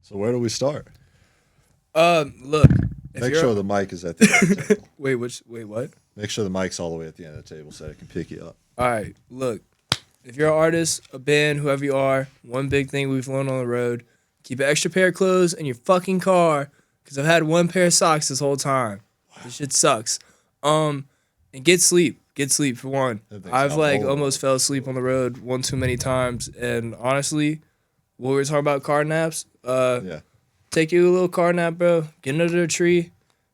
So where do we start? Look. Make sure the mic is at the end of the table. Wait, what? Make sure the mic's all the way at the end of the table so I can pick you up. All right, look. If you're an artist, a band, whoever you are, one big thing we've learned on the road, keep an extra pair of clothes in your fucking car, because I've had one pair of socks this whole time. Wow. This shit sucks. And get sleep. Get sleep, for one. I've, almost fell asleep on the road one too many times, and honestly, what we were talking about car naps, take you a little car nap, bro. Get under a tree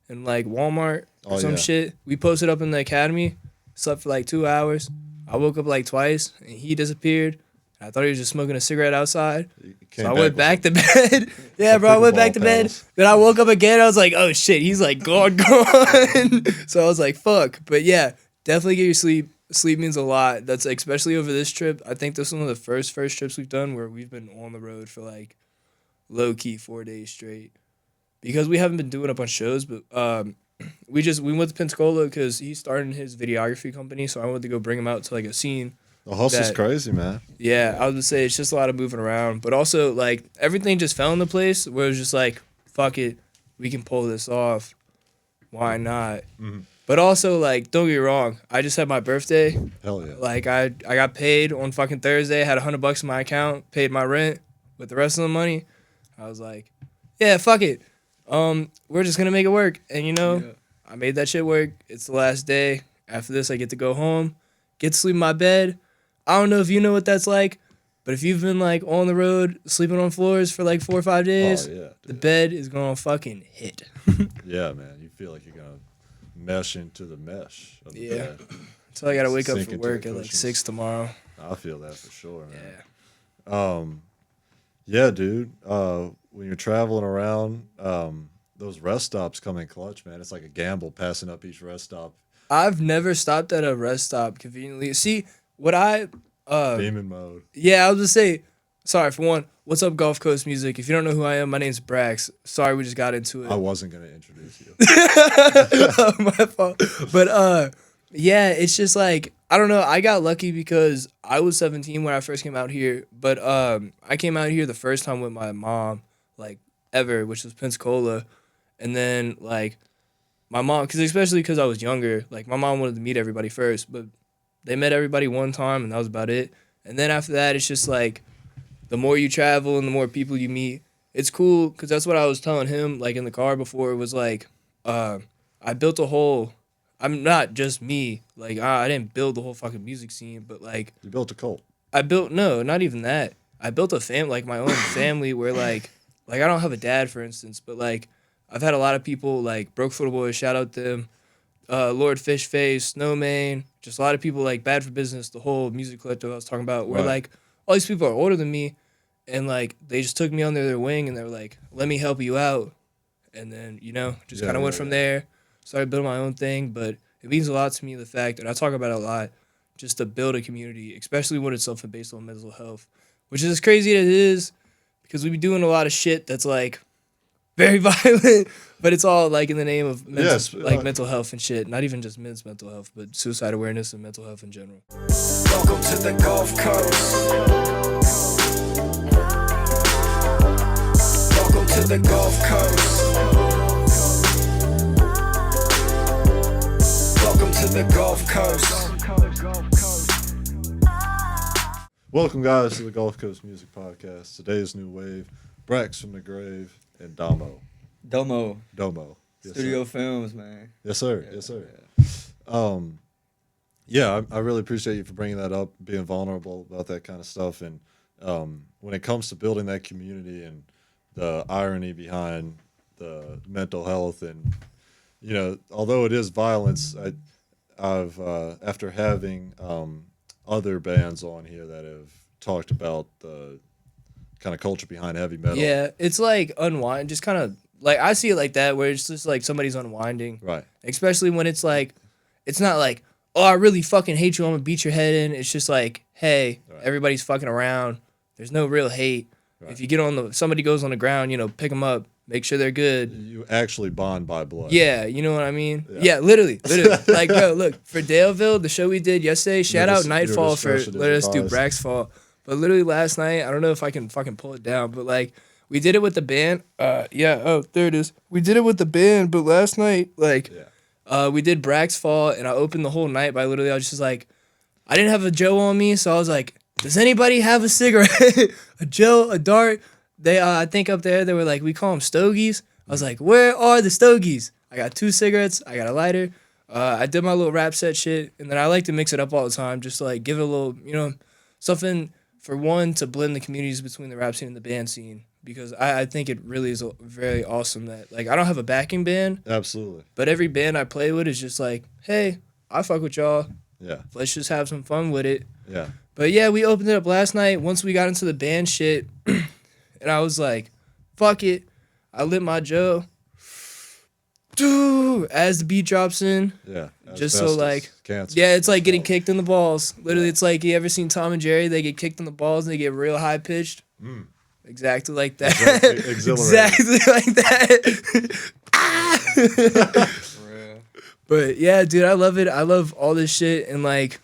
in, Walmart or some shit. We posted up in the academy, slept for 2 hours. I woke up twice, and he disappeared. I thought he was just smoking a cigarette outside. So I went back to bed. Yeah, bro, I went back to bed. Then I woke up again. I was like, oh, shit, he's gone. So I was like, fuck. But yeah, definitely get your sleep. Sleep means a lot. That's especially over this trip. I think this is one of the first trips we've done where we've been on the road for low-key 4 days straight. Because we haven't been doing a bunch of shows, but we went to Pensacola because he's starting his videography company, so I wanted to go bring him out to a scene. The hustle's crazy, man. Yeah, I was gonna say it's just a lot of moving around, but also everything just fell into place where it was just fuck it, we can pull this off. Why not? Mm-hmm. But also don't get me wrong, I just had my birthday. Hell yeah. I got paid on fucking Thursday, had $100 in my account, paid my rent with the rest of the money. I was like, yeah, fuck it. We're just gonna make it work. And I made that shit work. It's the last day. After this, I get to go home, get to sleep in my bed. I don't know if you know what that's like, but if you've been on the road, sleeping on floors for 4 or 5 days, the bed is gonna fucking hit. Yeah, man. You feel like you're gonna mesh into the mesh of the bed. So I gotta wake up for work at 6 tomorrow. I feel that for sure, man. Yeah, dude. When you're traveling around, those rest stops come in clutch, man. It's like a gamble passing up each rest stop. I've never stopped at a rest stop conveniently. See, what I... Demon mode. Yeah, I was just say, sorry, for one, what's up, Gulf Coast Music? If you don't know who I am, my name's Brax. Sorry, we just got into it. I wasn't going to introduce you. My fault. But, yeah, it's just I don't know. I got lucky because I was 17 when I first came out here. But I came out here the first time with my mom, ever, which was Pensacola. And then, my mom, especially because I was younger, my mom wanted to meet everybody first. But they met everybody one time, and that was about it. And then after that, it's just the more you travel and the more people you meet, it's cool because that's what I was telling him, in the car before. It was I built a whole... I'm not just me. I didn't build the whole fucking music scene, but You built a cult. No, not even that. I built a family, my own family where I don't have a dad, for instance, but I've had a lot of people Broke Foot Boys, shout out to them, Lord Fishface, Snowman, just a lot of people Bad for Business, the whole music collective I was talking about, where all these people are older than me, and they just took me under their wing and they were let me help you out, and then just kind of went from there. Started building my own thing, but it means a lot to me, the fact that I talk about it a lot, just to build a community, especially when it's something based on mental health, which is as crazy as it is, because we be doing a lot of shit that's very violent, but it's all in the name of mental health and shit. Not even just men's mental health, but suicide awareness and mental health in general. Welcome to the Gulf Coast. Welcome to the Gulf Coast. To the Gulf Coast. Welcome, guys, to the Gulf Coast Music Podcast. Today's new wave, Brax from the Grave and Domo. Yes, Studio Films, man. Yes, sir. Yes, sir. I really appreciate you for bringing that up, being vulnerable about that kind of stuff. And when it comes to building that community and the irony behind the mental health and, although it is violence, I've after having other bands on here that have talked about the kind of culture behind heavy metal. Yeah, it's unwind, just kind of I see it like that, where it's just somebody's unwinding, right? Especially when it's it's not oh, I really fucking hate you, I'm gonna beat your head in. It's just hey, everybody's fucking around. There's no real hate. Right. If you get somebody goes on the ground, pick them up. Make sure they're good. You actually bond by blood. Yeah, you know what I mean? Yeah, literally. Bro, look, for Daleville, the show we did yesterday, shout out Nightfall for letting us do Brax Fall. But literally last night, I don't know if I can fucking pull it down, but We did it with the band. Yeah. Oh, there it is. We did it with the band, but last night, like, we did Brax Fall, and I opened the whole night by literally, I was just like, I didn't have a Joe on me, so I was like, does anybody have a cigarette? A Joe, a dart. They, I think up there, they were like, we call them stogies. I was like, where are the stogies? I got 2 cigarettes. I got a lighter. I did my little rap set shit, and then I like to mix it up all the time, just to like give it a little, you know, something for one to blend the communities between the rap scene and the band scene, because I think it really is very awesome that like I don't have a backing band, Absolutely. but every band I play with is just like, hey, I fuck with y'all. Yeah. Let's just have some fun with it. Yeah. But yeah, we opened it up last night once we got into the band shit, and I was like, fuck it. I lit my Joe. As the beat drops in. Yeah. Just so like, cancer. yeah, it's like getting kicked in the balls. Literally, it's like, you ever seen Tom and Jerry? They get kicked in the balls and they get real high pitched. Exactly like that. Exactly like that. But yeah, dude, I love it. I love all this shit, and like,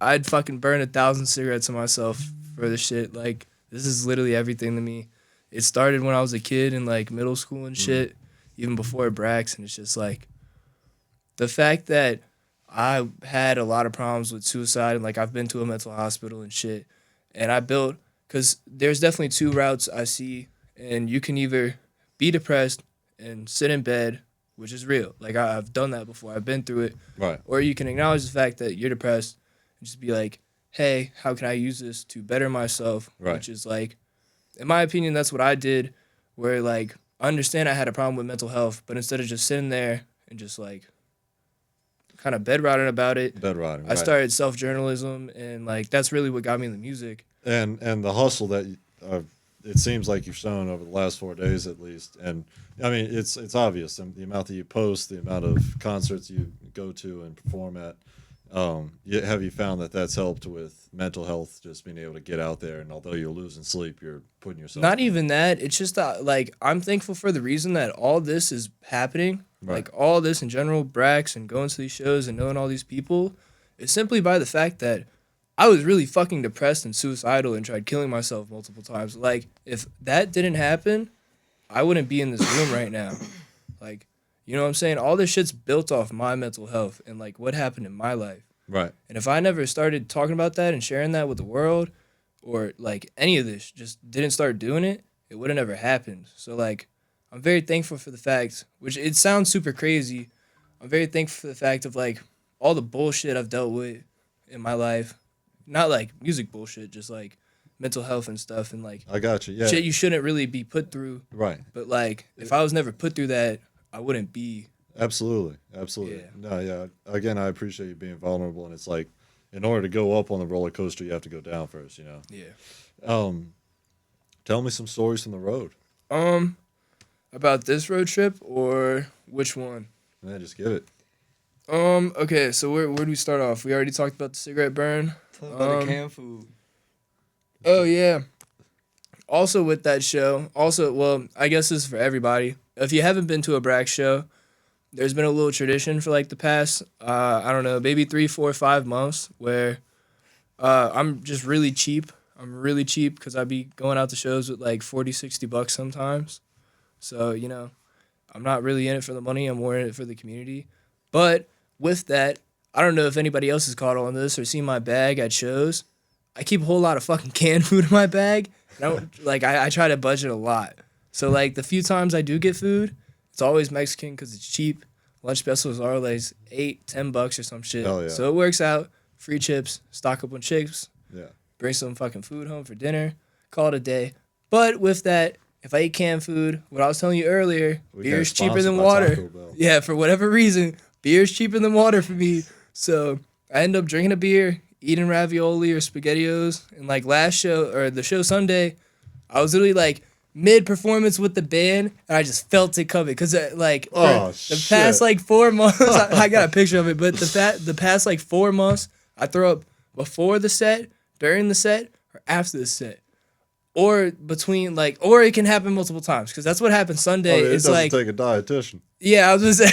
I'd fucking burn 1,000 cigarettes on myself for this shit. Like, this is literally everything to me. It started when I was a kid in like middle school and shit, even before Brax, and it's just like the fact that I had a lot of problems with suicide, and like I've been to a mental hospital and shit, and I built, because there's definitely 2 routes I see, and you can either be depressed and sit in bed, which is real. Like I've done that before. I've been through it. Right. Or you can acknowledge the fact that you're depressed and just be like, hey, how can I use this to better myself? Right. Which is like, in my opinion, that's what I did, where like, I understand I had a problem with mental health, but instead of just sitting there and just like kind of bedrotting about it, I started self-journalism, and like that's really what got me into music. And the hustle that it seems like you've shown over the last 4 days at least. And I mean, it's obvious, the amount that you post, the amount of concerts you go to and perform at. Have you found that that's helped with mental health, just being able to get out there, and although you're losing sleep, you're putting yourself Not even that. It's just that, like, I'm thankful for the reason that all this is happening. Right. Like, all this in general, Brax, and going to these shows and knowing all these people, is simply by the fact that I was really fucking depressed and suicidal and tried killing myself multiple times. Like, if that didn't happen, I wouldn't be in this room right now. Like, you know what I'm saying? All this shit's built off my mental health and, like, what happened in my life. Right. And if I never started talking about that and sharing that with the world, or, like, any of this, just didn't start doing it, it would have never happened. So, like, I'm very thankful for the fact, which it sounds super crazy, I'm very thankful for the fact of, like, all the bullshit I've dealt with in my life. Not, like, music bullshit, just, like, mental health and stuff, and, like, I got you. Yeah. shit you shouldn't really be put through. Right. But, like, if I was never put through that, I wouldn't be. Absolutely. Yeah. No, yeah. Again, I appreciate you being vulnerable, and it's like, in order to go up on the roller coaster, you have to go down first, you know? Yeah. Tell me some stories from the road. About this road trip, or which one? Man, just give it. Okay, so where do we start off? We already talked about the cigarette burn. Talk about the canned food. Oh, yeah. Also with that show, well, I guess this is for everybody. If you haven't been to a Brax show, there's been a little tradition for like the past, I don't know, maybe 3, 4, 5 months where I'm just really cheap. I'm really cheap because I be going out to shows with like $40, $60 sometimes. So, you know, I'm not really in it for the money. I'm more in it for the community. But with that, I don't know if anybody else has caught on this or seen my bag at shows. I keep a whole lot of fucking canned food in my bag. I try to budget a lot. So, like, the few times I do get food, it's always Mexican because it's cheap. Lunch specials are like $8, $10 or some shit. Hell yeah. So it works out. Free chips, stock up on chips. Yeah. Bring some fucking food home for dinner. Call it a day. But with that, if I eat canned food, what I was telling you earlier, beer is cheaper than water. Yeah, for whatever reason, beer is cheaper than water for me. So I end up drinking a beer, eating ravioli or SpaghettiOs. And like last show, or the show Sunday, I was literally like mid-performance with the band, and I just felt it coming. Because like the past like 4 months, I got a picture of it, but the past like 4 months, I throw up before the set, during the set, or after the set. or between like, or it can happen multiple times because that's what happened Sunday. It It's doesn't like, take a dietitian. yeah, I was gonna say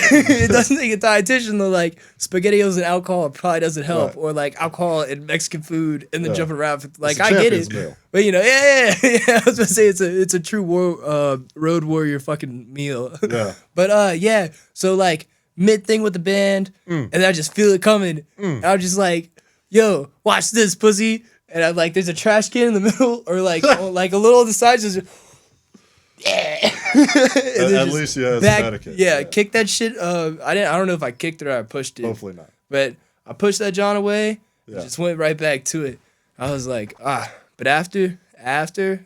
it doesn't take a dietitian though. Like spaghettios and alcohol probably doesn't help, Right. or like alcohol and Mexican food and then Yeah. jumping around. Like a I get champion's it, meal. but you know, yeah. I was gonna say it's a true road warrior fucking meal. Yeah. But yeah, so like mid thing with the band, and I just feel it coming. And I was just like, yo, watch this, pussy. And I'm like, there's a trash can in the middle, or like like a little on the side, just yeah. And then At just least you had some back, etiquette. yeah, kick that shit. I don't know if I kicked it or I pushed it. Hopefully not. But I pushed that John away. And Yeah. just went right back to it. I was like, But after,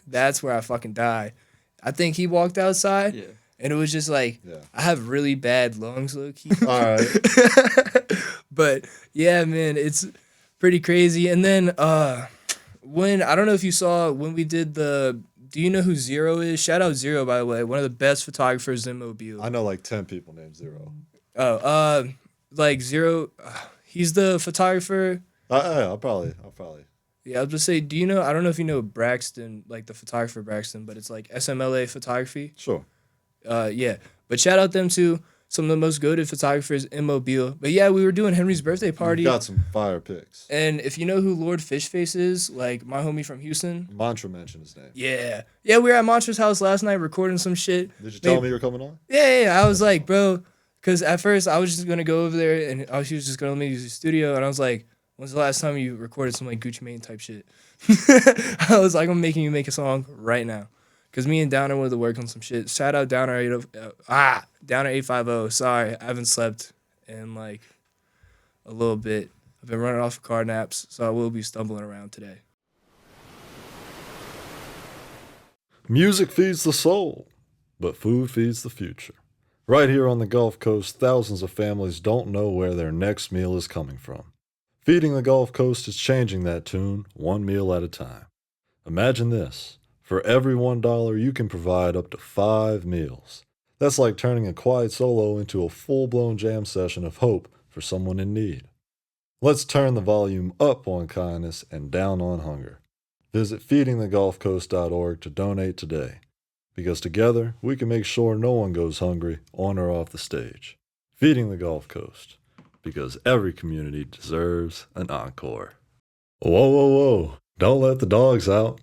that's where I fucking died. I think he walked outside. Yeah. And it was just like, Yeah. I have really bad lungs, low key. All right. But yeah, man, it's pretty crazy. And then when I don't know if you saw when we did do you know who Zero is? Shout out Zero, by the way, one of the best photographers in Mobile. I know like 10 people named Zero. Like Zero, he's the photographer. Yeah, I'll probably. Yeah, I'll just say, do you know? I don't know if you know Braxton, like the photographer Braxton, but it's like SMLA Photography. Sure. Yeah, but shout out them to some of the most goated photographers in Mobile. But yeah, we were doing Henry's birthday party. You got some fire pics. And if you know who Lord Fishface is, like my homie from Houston. Mantra mentioned his name. Yeah. Yeah, we were at Montra's house last night recording some shit. Did you tell me you were coming on? Yeah. I was like, bro, because at first I was just going to go over there and she was just going to let me use the studio. And I was like, when's the last time you recorded some like Gucci Mane type shit? I was like, I'm making you make a song right now. Because me and Downer wanted to work on some shit. Shout out Downer 850. Sorry, I haven't slept in like a little bit. I've been running off of car naps, so I will be stumbling around today. Music feeds the soul, but food feeds the future. Right here on the Gulf Coast, thousands of families don't know where their next meal is coming from. Feeding the Gulf Coast is changing that tune one meal at a time. Imagine this. For every $1, you can provide up to 5 meals. That's like turning a quiet solo into a full-blown jam session of hope for someone in need. Let's turn the volume up on kindness and down on hunger. Visit feedingthegulfcoast.org to donate today, because together we can make sure no one goes hungry on or off the stage. Feeding the Gulf Coast, because every community deserves an encore. Whoa, whoa, whoa, don't let the dogs out.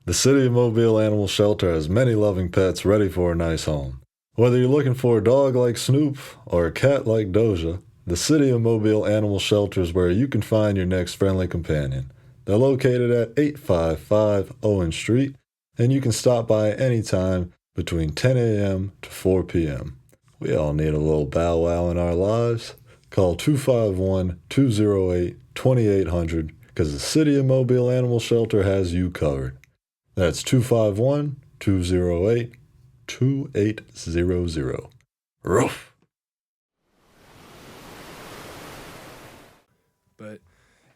The City of Mobile Animal Shelter has many loving pets ready for a nice home. Whether you're looking for a dog like Snoop or a cat like Doja, the City of Mobile Animal Shelter is where you can find your next friendly companion. They're located at 855 Owen Street, and you can stop by anytime between 10 a.m. to 4 p.m. We all need a little bow wow in our lives. Call 251-208-2800 because the City of Mobile Animal Shelter has you covered. That's 251-208-2800. Roof. But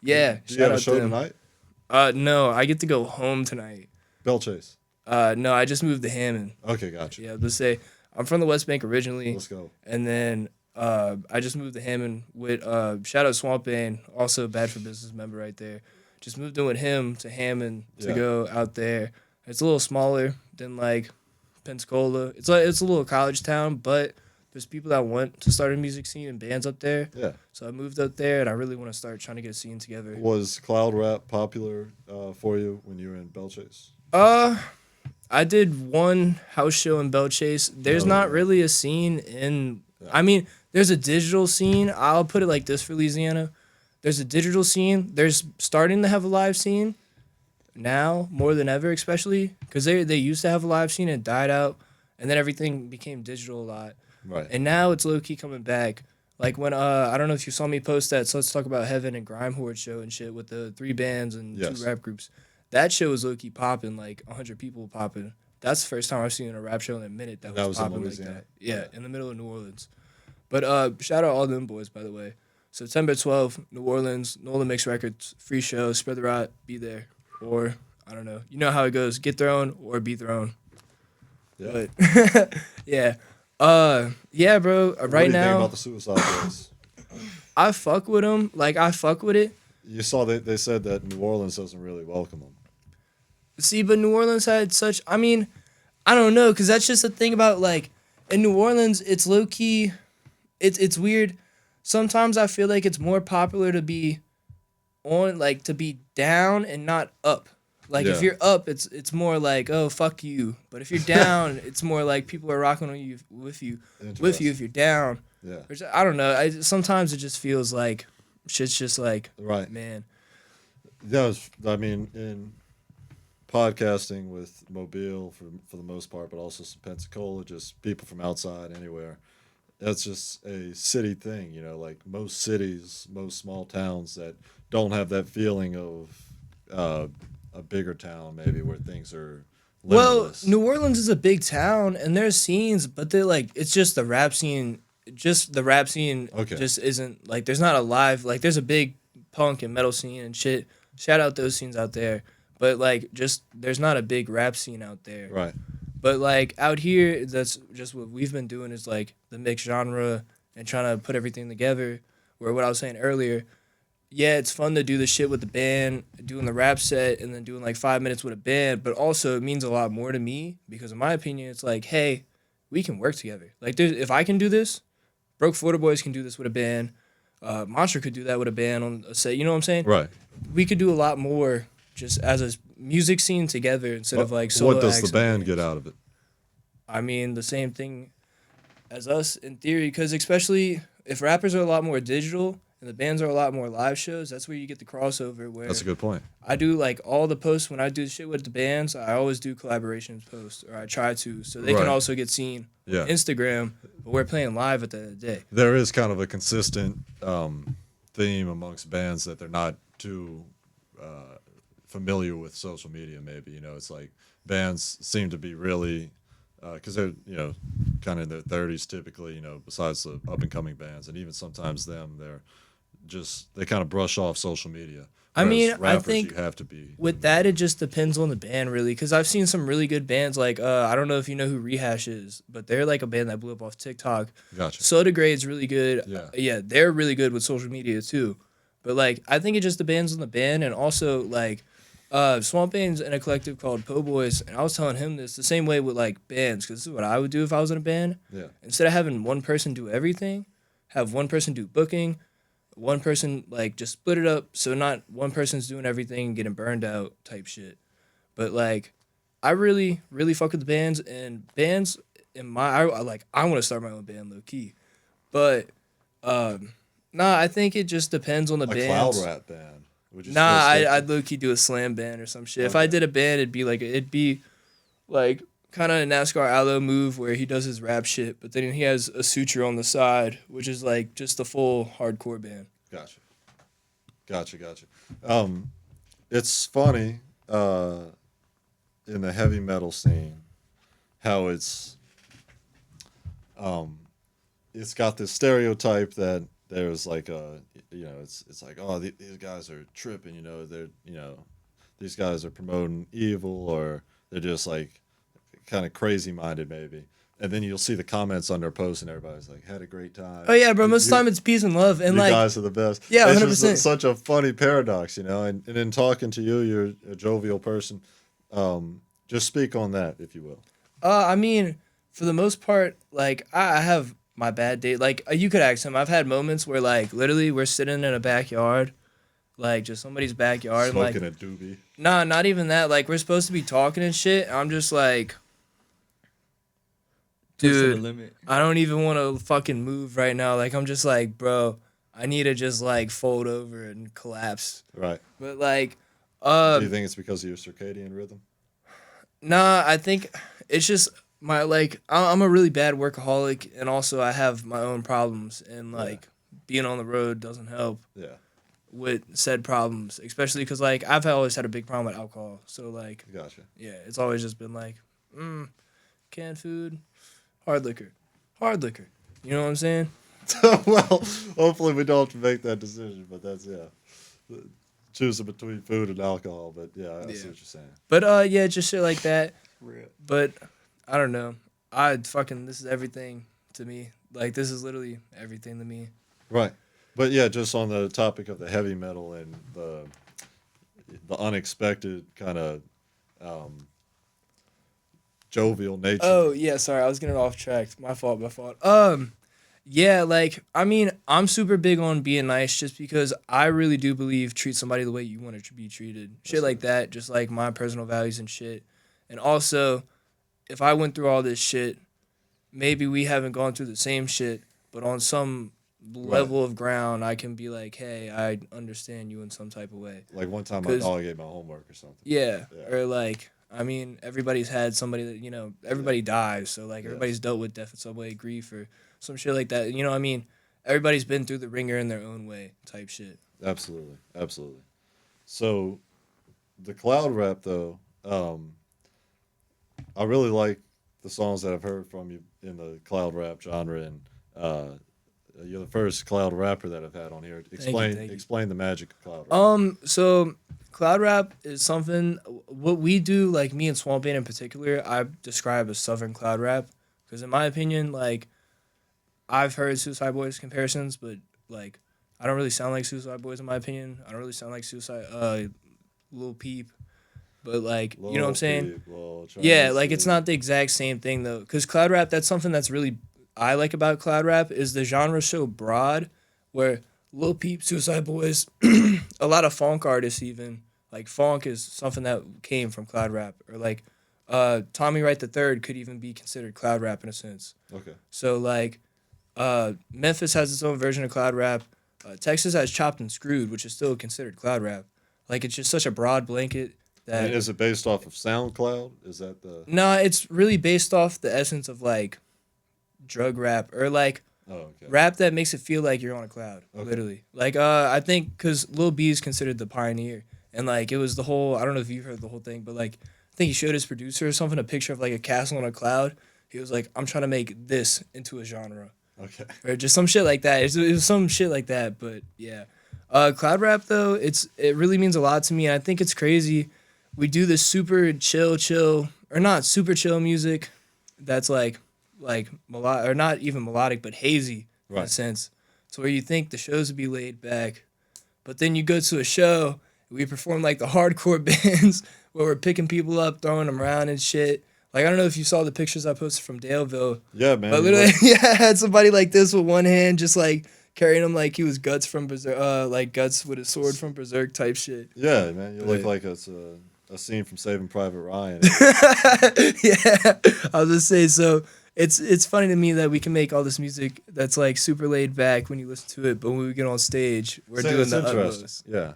yeah, Do you shout have a out show them. tonight? No, I get to go home tonight. Bell Chase. No, I just moved to Hammond. Okay, gotcha. Yeah, let's say I'm from the West Bank originally. Let's go. And then I just moved to Hammond with shout out Swamp Bane, also a Bad for Business member right there. Just moved in with him to Hammond to Yeah. go out there. It's a little smaller than like Pensacola. It's a little college town, but there's people that want to start a music scene and bands up there. Yeah. So I moved up there, and I really want to start trying to get a scene together. Was cloud rap popular for you when you were in Bell Chase? I did one house show in Bell Chase. There's not really a scene in. I mean, there's a digital scene. I'll put it like this for Louisiana. There's a digital scene. There's starting to have a live scene now more than ever, especially because they used to have a live scene and it died out, and then everything became digital a lot. Right. And now it's low key coming back. Like when I don't know if you saw me post that. So let's talk about Heaven and Grime Horde show and shit with the 3 bands and Yes. 2 rap groups. That show was low key popping, like 100 people popping. That's the first time I've seen a rap show in a minute that was in popping like Louisiana? that. Yeah, in the middle of New Orleans. But shout out all them boys, by the way. September 12th, New Orleans, Nola Mix Records, free show, spread the rot, be there. Or, I don't know. You know how it goes. Get thrown or be thrown. Yeah. But, yeah. Yeah, bro. What do Right you think now, about the Suicide Boys? I fuck with them. Like, I fuck with it. You saw they said that New Orleans doesn't really welcome them. See, but New Orleans had such. I mean, I don't know, because that's just the thing about like in New Orleans, it's low key. It's weird. Sometimes I feel like it's more popular to be on, like to be down and not up. Like if Yeah. you're up, it's more like, oh fuck you. But if you're down, it's more like people are rocking on you with you Interesting. if you're down. Yeah. Which, I don't know. Sometimes it just feels like shit's just like, Right. man. Yeah, I mean, in podcasting with Mobile for the most part, but also some Pensacola, just people from outside anywhere. That's just a city thing, you know. Like most cities, most small towns that don't have that feeling of uh, a bigger town, maybe where things are Well, limitless. New Orleans is a big town and there's scenes, but they're like, it's just the rap scene. Just the rap scene Okay. just isn't like, there's not a live, like there's a big punk and metal scene and shit. Shout out those scenes out there. But like, just there's not a big rap scene out there. Right. But like out here, that's just what we've been doing is like the mixed genre and trying to put everything together. Where what I was saying earlier, yeah, it's fun to do the shit with the band, doing the rap set, and then doing like 5 minutes with a band. But also, it means a lot more to me because, in my opinion, it's like, hey, we can work together. Like, if I can do this, Broke Florida Boys can do this with a band. Monster could do that with a band on a set. You know what I'm saying? Right. We could do a lot more just as a music scene together instead of like solo What does acts the and band bands. get out of it? I mean, the same thing as us in theory, because especially if rappers are a lot more digital and the bands are a lot more live shows, that's where you get the crossover. Where That's a good point. I do like all the posts when I do shit with the bands, I always do collaborations posts, or I try to, so they Right. can also get seen Yeah. on Instagram. But we're playing live at the end of the day. There is kind of a consistent theme amongst bands that they're not too familiar with social media. Maybe, you know, it's like bands seem to be really because they're, you know, kind of in their 30s typically, you know, besides the up and coming bands, and even sometimes they're just, they kind of brush off social media. I mean, Whereas I rappers, think you have to be with that, it just depends on the band, really. Because I've seen some really good bands, like, I don't know if you know who Rehash is, but they're like a band that blew up off TikTok. Gotcha. Soda Grade's really good. Yeah. Yeah, they're really good with social media, too. But, like, I think it just depends on the band. And also, like, Swamp Bane's in a collective called Po Boys. And I was telling him this the same way with, like, bands. Because this is what I would do if I was in a band. Yeah. Instead of having one person do everything, have one person do booking, one person like just split it up so not one person's doing everything and getting burned out type shit. But like I really fuck with the bands, and bands in my I want to start my own band low key. But nah, I think it just depends on the A bands. cloud rap band. Would you Nah, still stick I'd to- low key do a slam band or some shit. If I Okay. did a band, it'd be like kind of a NASCAR Allo move where he does his rap shit, but then he has a suture on the side, which is like just a full hardcore band. Gotcha. It's funny in the heavy metal scene how it's got this stereotype that there's like a, you know, it's like, oh, these guys are tripping, you know, they're, you know, these guys are promoting evil, or they're just like kind of crazy minded maybe. And then you'll see the comments on their posts, and everybody's like, "Had a great time." Oh yeah, bro. Most of You- the time it's peace and love, and you like guys are the best. Yeah, It's 100%. just such a funny paradox, you know. And in talking to you, you're a jovial person. Just speak on that, if you will. I mean, for the most part, like I have my bad day. Like you could ask him. I've had moments where like literally we're sitting in a backyard, like just somebody's backyard, and like Smoking a doobie. nah, not even that. Like we're supposed to be talking and shit. I'm just like, dude, limit. I don't even want to fucking move right now. Like I'm just like, bro, I need to just like fold over and collapse. Right. But like, Do you think it's because of your circadian rhythm? nah, I think it's just my like I'm a really bad workaholic, and also I have my own problems, and like being on the road doesn't help Yeah. with said problems, especially because like I've always had a big problem with alcohol. So like, Gotcha. yeah, it's always just been like, canned food, hard liquor. You know what I'm saying? Well, hopefully we don't have to make that decision, but that's, yeah. Choosing between food and alcohol, but yeah, I see what you're saying. But yeah, just shit like that. Real. But I don't know. This is everything to me. Like this is literally everything to me. Right. But yeah, just on the topic of the heavy metal and the unexpected kind of jovial nature. Oh yeah, sorry, I was getting off track. My fault. My fault. Yeah, like I mean, I'm super big on being nice, just because I really do believe treat somebody the way you want to be treated. Shit like that, just like my personal values and shit. And also, if I went through all this shit, maybe we haven't gone through the same shit, but on some level of ground, I can be like, hey, I understand you in some type of way. Like one time my 'Cause- dog ate my homework or something. Yeah. Yeah. Or like, I mean, everybody's had somebody that, everybody dies. So like Yes. everybody's dealt with death in some way, grief or some shit like that. You know what I mean? Everybody's been through the ringer in their own way type shit. Absolutely, absolutely. So, the cloud rap though, I really like the songs that I've heard from you in the cloud rap genre, and you're the first cloud rapper that I've had on here. Explain thank you. explain the magic of cloud rap. So cloud rap is something what we do, like me and Swamp Band in particular, I describe as Southern cloud rap. Because in my opinion, like I've heard Suicide Boys comparisons, but like I don't really sound like Suicide Boys in my opinion. I don't really sound like Lil Peep. But like, you know what I'm saying? Yeah, like it's not the exact same thing though. Cause cloud rap, that's something that's really I like about cloud rap is the genre so broad, where Lil Peep, Suicide Boys, a lot of funk artists even, like funk is something that came from cloud rap, or like Tommy Wright the Third could even be considered cloud rap in a sense. Okay. So like Memphis has its own version of cloud rap. Texas has Chopped and Screwed, which is still considered cloud rap. Like it's just such a broad blanket that. And is it based off of SoundCloud? Is that the? No, it's really based off the essence of like drug rap, or like rap that makes it feel like you're on a cloud, literally. Like I think because Lil B is considered the pioneer, and like it was the whole, I don't know if you've heard the whole thing, but like I think he showed his producer or something a picture of like a castle on a cloud. He was like, I'm trying to make this into a genre. Okay. Or just some shit like that. It was some shit like that, but yeah. Cloud rap though, it really means a lot to me, and I think it's crazy. We do this super chill, or not super chill music that's like melodic, or not even melodic, but hazy in a sense. So where you think the shows would be laid back, but then you go to a show, we perform like the hardcore bands where we're picking people up, throwing them around and shit. Like, I don't know if you saw the pictures I posted from Daleville. Yeah, man. But literally, I had somebody like this with one hand, just like carrying him like he was Guts from Berserk, like Guts with a sword from Berserk type shit. Yeah, man. You look like it's a scene from Saving Private Ryan. Yeah, I was just saying. So it's funny to me that we can make all this music that's like super laid back when you listen to it, but when we get on stage, we're doing the utmost. Yeah.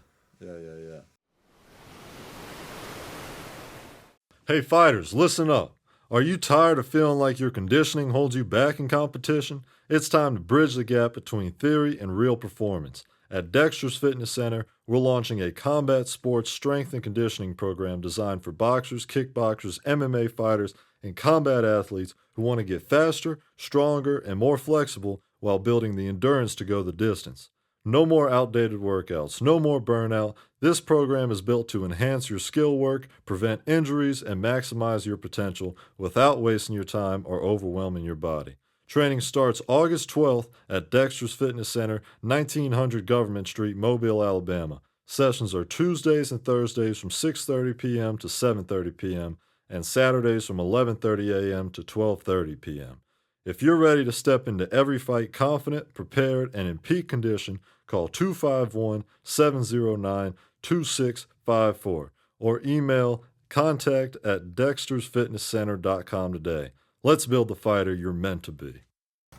Hey fighters, listen up. Are you tired of feeling like your conditioning holds you back in competition? It's time to bridge the gap between theory and real performance. At Dexter's Fitness Center, we're launching a combat sports strength and conditioning program designed for boxers, kickboxers, MMA fighters, and combat athletes who want to get faster, stronger, and more flexible while building the endurance to go the distance. No more outdated workouts, no more burnout. This program is built to enhance your skill work, prevent injuries, and maximize your potential without wasting your time or overwhelming your body. Training starts August 12th at Dexter's Fitness Center, 1900 Government Street, Mobile, Alabama. Sessions are Tuesdays and Thursdays from 6:30 p.m. to 7:30 p.m. and Saturdays from 11:30 a.m. to 12:30 p.m. If you're ready to step into every fight confident, prepared, and in peak condition, call 251-709-2654 or email contact@dextersfitnesscenter.com today. Let's build the fighter you're meant to be.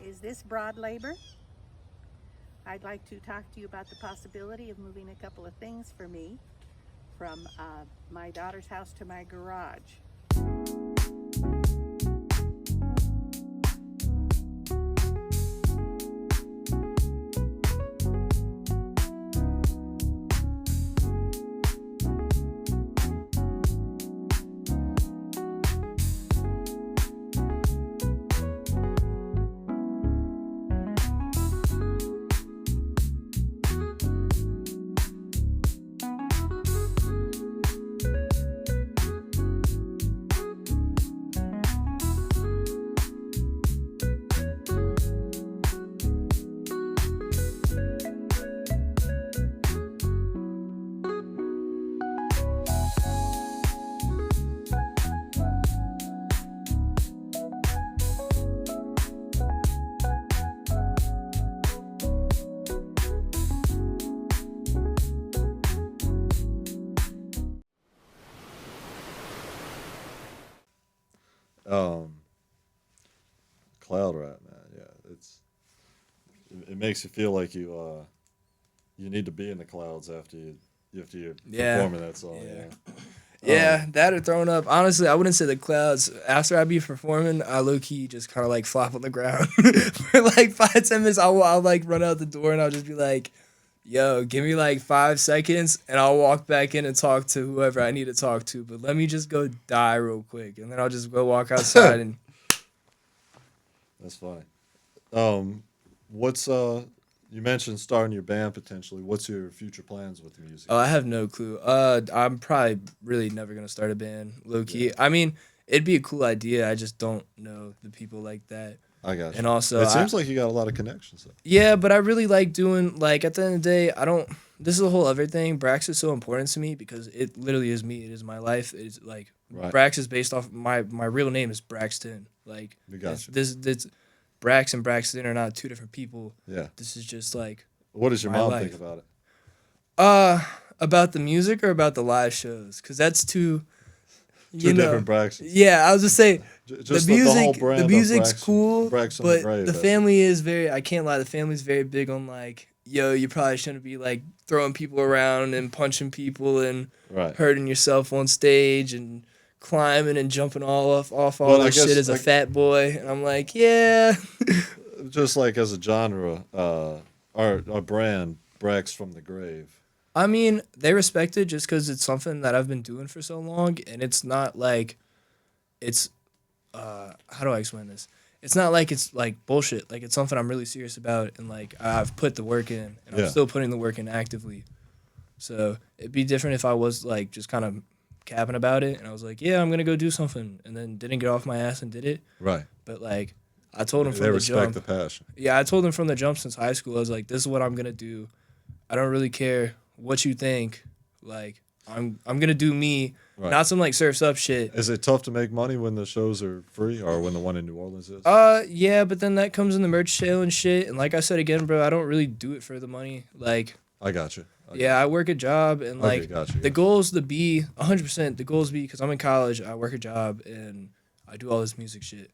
Is this broad labor? I'd like to talk to you about the possibility of moving a couple of things for me from my daughter's house to my garage. Um, cloud rap, man. Yeah, it makes you feel like you need to be in the clouds after you Yeah. performing that song. Yeah. Yeah. Yeah, that or thrown up. Honestly, I wouldn't say the clouds. After I be performing, I low key just kind of like flop on the ground for like 5-10 minutes. I'll like run out the door and I'll just be like, "Yo, give me like 5 seconds," and I'll walk back in and talk to whoever I need to talk to. But let me just go die real quick, and then I'll just go walk outside and. That's funny. What's you mentioned starting your band potentially. What's your future plans with music? Oh, I have no clue. I'm probably really never gonna start a band, low key. Yeah. I mean, it'd be a cool idea. I just don't know the people like that. I got you. And also, it seems like you got a lot of connections. Though. yeah, but I really like doing like at the end of the day, I don't. This is a whole other thing. Brax is so important to me because it literally is me. It is my life. It's like Right. Brax is based off my real name is Braxton. Like We got you. this Brax and Braxton are not two different people. Yeah. This is just like What does your My mom life. think about it? about the music or about the live shows, because that's two. Two different Braxtons. Yeah, I was just say Just the music. whole brand The of music's Braxton- cool, Braxton but McRae, the that's- family is very. I can't lie. The family's very big on like, yo, you probably shouldn't be like throwing people around and punching people and Right. hurting yourself on stage and climbing and jumping off all Well, I that shit guess, as a like- fat boy. And I'm like, yeah. Just like as a genre, our brand, Brax from the Grave. I mean, they respect it just because it's something that I've been doing for so long, and it's not like, it's, how do I explain this? It's not like it's like bullshit. Like it's something I'm really serious about, and like I've put the work in, and Yeah. I'm still putting the work in actively. So it'd be different if I was like just kind of capping about it, and I was like, yeah, I'm gonna go do something, and then didn't get off my ass and did it. Right. But like, I told him They from the respect jump. the passion. Yeah, I told him from the jump since high school. I was like, this is what I'm gonna do. I don't really care what you think. Like, I'm gonna do me, Right. not some like surfs up shit. Is it tough to make money when the shows are free or when the one in New Orleans is? Yeah, but then that comes in the merch sale and shit. And like I said again, bro, I don't really do it for the money. Like, I got you. yeah, I work a job and Okay, like got you, the yeah. goals to be 100%. The goals be because I'm in college, I work a job and I do all this music shit.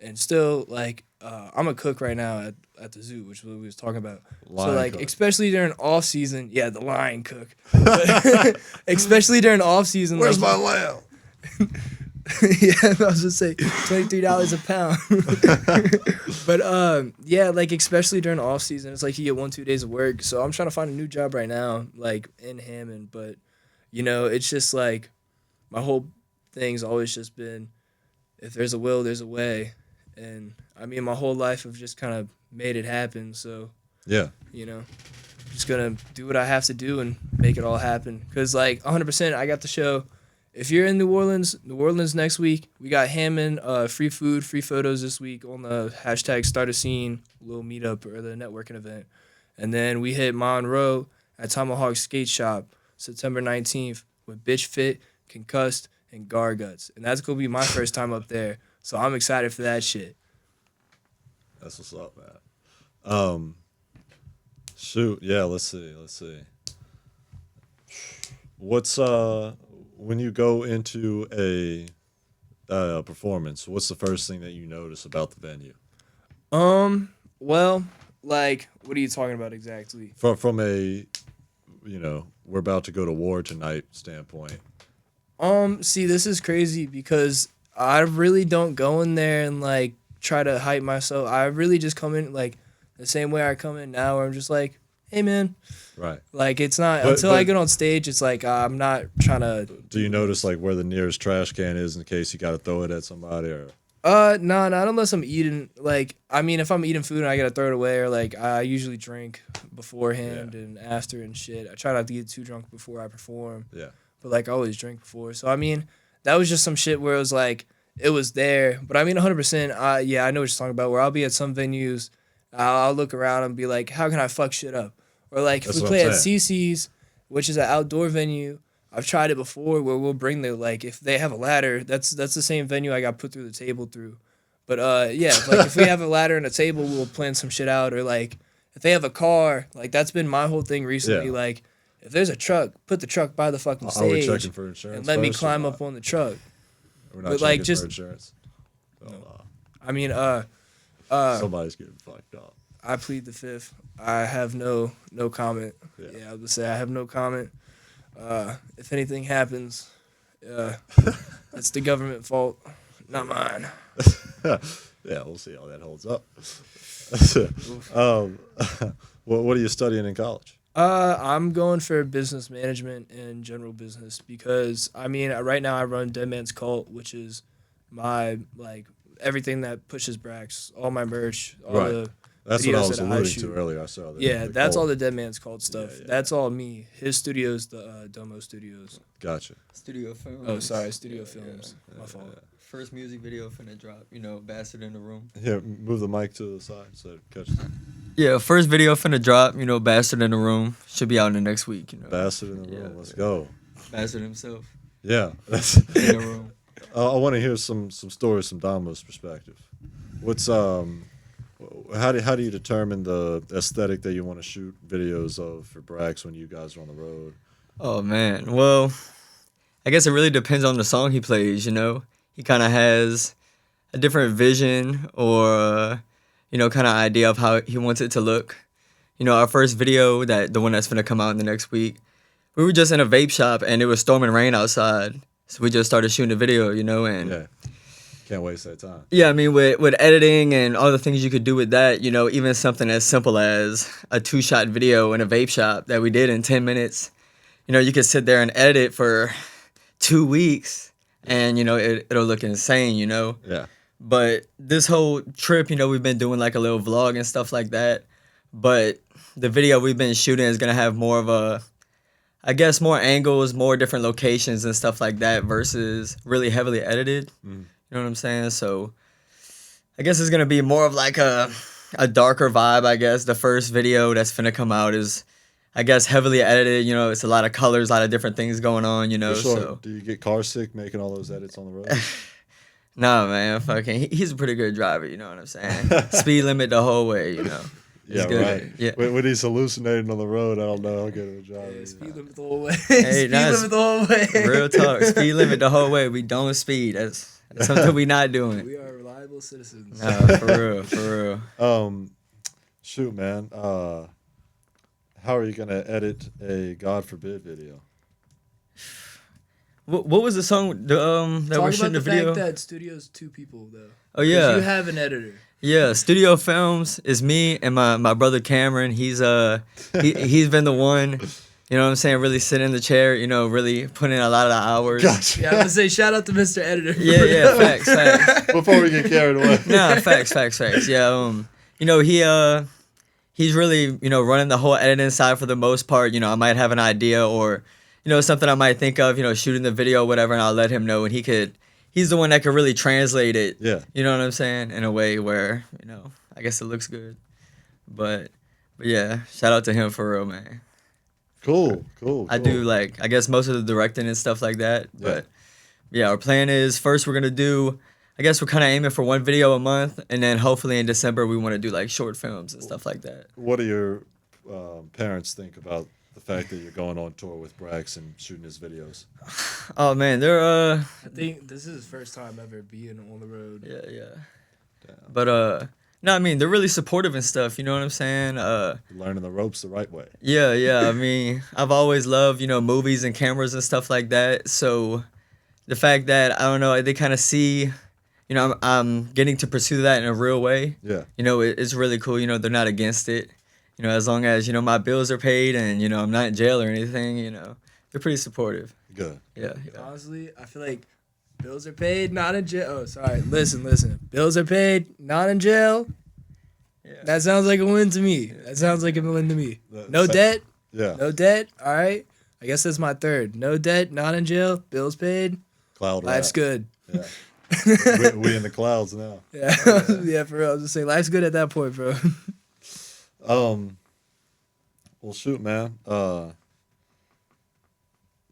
And still, like, I'm a cook right now at the zoo, which is what we was talking about. So, Lion like, cook. especially during off season, yeah, the lion cook. But especially during off season, Where's like, my lamb? yeah, I was just say $23 a pound. But yeah, like especially during off season, it's like you get 1-2 days of work. So I'm trying to find a new job right now, like in Hammond. But you know, it's just like my whole thing's always just been, if there's a will, there's a way. And I mean, my whole life I've just kind of made it happen. So Yeah. you know, just gonna do what I have to do and make it all happen. Cause like 100%, I got the show. If you're in New Orleans next week, we got Hammond, free food, free photos this week on the hashtag Start a Scene little meetup or the networking event. And then we hit Monroe at Tomahawk Skate Shop September 19th with Bitch Fit, Concussed, and Garguts. And that's going to be my first time up there. So I'm excited for that shit. That's what's up, man. Shoot, yeah, let's see. What's when you go into a performance, what's the first thing that you notice about the venue? Well, like, what are you talking about exactly? From a, we're about to go to war tonight standpoint. See, this is crazy because I really don't go in there and like try to hype myself. I really just come in like the same way I come in now, where I'm just like, hey man. Right. Like it's not But- until I but- get on stage, it's like I'm not trying to. Do you notice like where the nearest trash can is in case you got to throw it at somebody or? No, not unless I'm eating. Like, I mean, if I'm eating food and I gotta throw it away, or like I usually drink beforehand and after and shit. I try not to get too drunk before I perform. Yeah. But like I always drink before. So I mean, that was just some shit where it was like it was there. But I mean, 100%. Yeah, I know what you're talking about. Where I'll be at some venues, I'll look around and be like, how can I fuck shit up? Or like That's if we what play I'm at saying. CC's, which is an outdoor venue. I've tried it before where we'll bring the like if they have a ladder, that's the same venue I got put through the table through. But yeah, like if we have a ladder and a table, we'll plan some shit out. Or like if they have a car, like that's been my whole thing recently. Yeah. Like if there's a truck, put the truck by the fucking Are we stage checking for insurance? and let me first or climb not? up on the truck. We're not but, like, checking just- for insurance. No. I mean, Somebody's getting fucked up. I plead the fifth. I have no comment. Yeah. Yeah, I would say I have no comment. If anything happens, it's the government fault, not mine. Yeah, we'll see how that holds up. What are you studying in college? I'm going for business management and general business because I mean right now I run Dead Man's Cult, which is my like everything that pushes Brax, all my merch, all Right. the That's what I videos was that alluding shoot. to earlier. I saw that. Yeah, the that's cult. all the Dead Man's Cult stuff. yeah, That's all me. His studio's the Domo Studios. Gotcha. Studio Films. Oh, sorry, Studio Films. My fault. First music video finna drop. Bastard in the Room. Here, move the mic to the side so it catches. Yeah, first video finna drop. Bastard in the Room should be out in the next week. Bastard in the room. Yeah. Let's go. Bastard himself Yeah. That's, in the room. I want to hear some stories from Damo's perspective. What's how do you determine the aesthetic that you want to shoot videos of for Brax when you guys are on the road? Oh man, well, I guess it really depends on the song he plays. He kind of has a different vision or kind of idea of how he wants it to look. Our first video, the one that's gonna come out in the next week, we were just in a vape shop and it was storming rain outside, so we just started shooting the video. And Yeah. Can't waste that time. yeah, I mean, with editing and all the things you could do with that, even something as simple as a 2-shot video in a vape shop that we did in 10 minutes, you could sit there and edit it for 2 weeks and, it'll look insane, Yeah. But this whole trip, we've been doing like a little vlog and stuff like that. But the video we've been shooting is going to have more of more angles, more different locations and stuff like that versus really heavily edited. Mm. You know what I'm saying? So I guess it's going to be more of like a darker vibe, I guess. The first video that's finna come out is, I guess, heavily edited. It's a lot of colors, a lot of different things going on, For sure. so. Do you get car sick making all those edits on the road? Nah, man, fucking, he's a pretty good driver, you know what I'm saying? Speed limit the whole way, Yeah, good. right. Yeah. When he's hallucinating on the road, I don't know how good of a driver. Yeah, he speed is. limit the whole way. Hey, Speed limit the whole way. Real talk, speed limit the whole way. We don't speed. That's something we not doing. We are reliable citizens. Nah, for real. Shoot, man. How are you gonna edit a God forbid video? What was the song that Talk we're shooting about the the video? fact that studio's 2 people though. Oh 'Cause yeah, you have an editor. yeah. Studio Films is me and my brother Cameron. He's he's been the one, you know what I'm saying, really sitting in the chair, really putting in a lot of the hours. Gotcha. Yeah, I'm gonna say shout out to Mr. Editor. Yeah, facts. Before we get carried away. Nah, facts. Yeah, he's really, running the whole editing side for the most part. I might have an idea or, something I might think of, shooting the video, whatever, and I'll let him know, and he's the one that can really translate it. Yeah. You know what I'm saying? In a way where, I guess it looks good. But yeah, shout out to him for real, man. Cool. I do I guess most of the directing and stuff like that. Yeah. But yeah, our plan is first we're gonna do, I guess we're kind of aiming for 1 video a month, and then hopefully in December we want to do like short films and stuff like that. What do your parents think about the fact that you're going on tour with Brax and shooting his videos? Oh man, they're I think this is his first time ever being on the road. yeah. Damn. But no, I mean they're really supportive and stuff. You know what I'm saying? You're learning the ropes the right way. Yeah. I mean, I've always loved movies and cameras and stuff like that. So the fact that I don't know, they kind of see, I'm getting to pursue that in a real way. Yeah. It's really cool. They're not against it. As long as my bills are paid and I'm not in jail or anything. They're pretty supportive. Good. Yeah. Honestly, I feel like bills are paid, not in jail. Oh, sorry. Listen. Bills are paid, not in jail. Yeah. That sounds like a win to me. That sounds like a win to me. No debt. Yeah. No debt. All right. I guess that's my third. No debt, not in jail, bills paid. Cloud Life's rap. good. Yeah. we in the clouds now. Yeah. Yeah, for real. I was just saying, life's good at that point, bro. Well, shoot, man.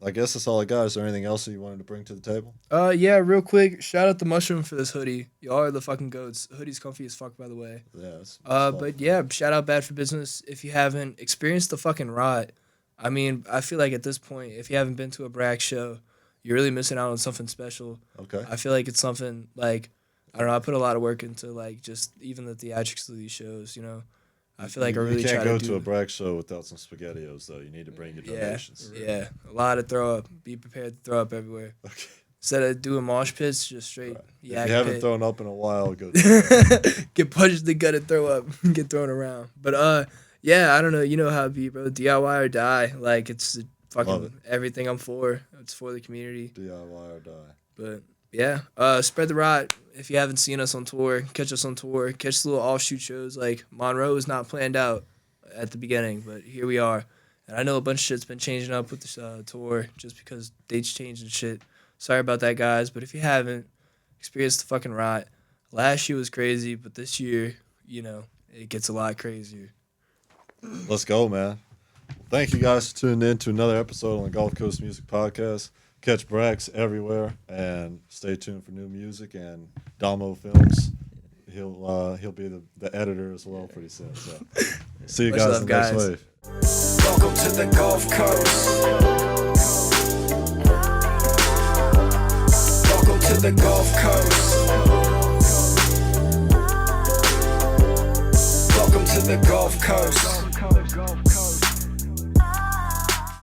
I guess that's all I got. Is there anything else that you wanted to bring to the table? Yeah, real quick, shout out to Mushroom for this hoodie. Y'all are the fucking goats. Hoodie's comfy as fuck, by the way. Yeah. It's But yeah, shout out Bad for Business. If you haven't experienced the fucking ride, I mean, I feel like at this point, if you haven't been to a Brax show, you're really missing out on something special. okay. I feel like it's something like I don't know. I put a lot of work into like just even the theatrics of these shows. You know, I feel like I really you can't try go to to do. a Brax show without some SpaghettiOs though. You need to bring your donations. Yeah, a lot of throw up. Be prepared to throw up everywhere. Okay. Instead of doing mosh pits, just straight If yak you haven't pit. thrown up in a while, go. Get punched in the gut and throw up, get thrown around. But yeah, I don't know. You know how it be, bro. DIY or die. Like it's Love it. fucking everything I'm for. It's for the community. DIY or die. But yeah, spread the rot. If you haven't seen us on tour, catch us on tour. Catch the little offshoot shows. Like Monroe is not planned out at the beginning, but here we are. And I know a bunch of shit's been changing up with this tour just because dates changed and shit. Sorry about that, guys. But if you haven't, experience the fucking rot. Last year was crazy, but this year, you know, it gets a lot crazier. Let's go, man. Thank you guys for tuning in to another episode on the Gulf Coast Music Podcast. Catch Brax everywhere and stay tuned for new music and Damo Films. He'll be the editor as well pretty soon. So see you Much guys love, in the next guys. wave. Welcome to the Gulf Coast. Welcome to the Gulf Coast. Welcome to the Gulf Coast.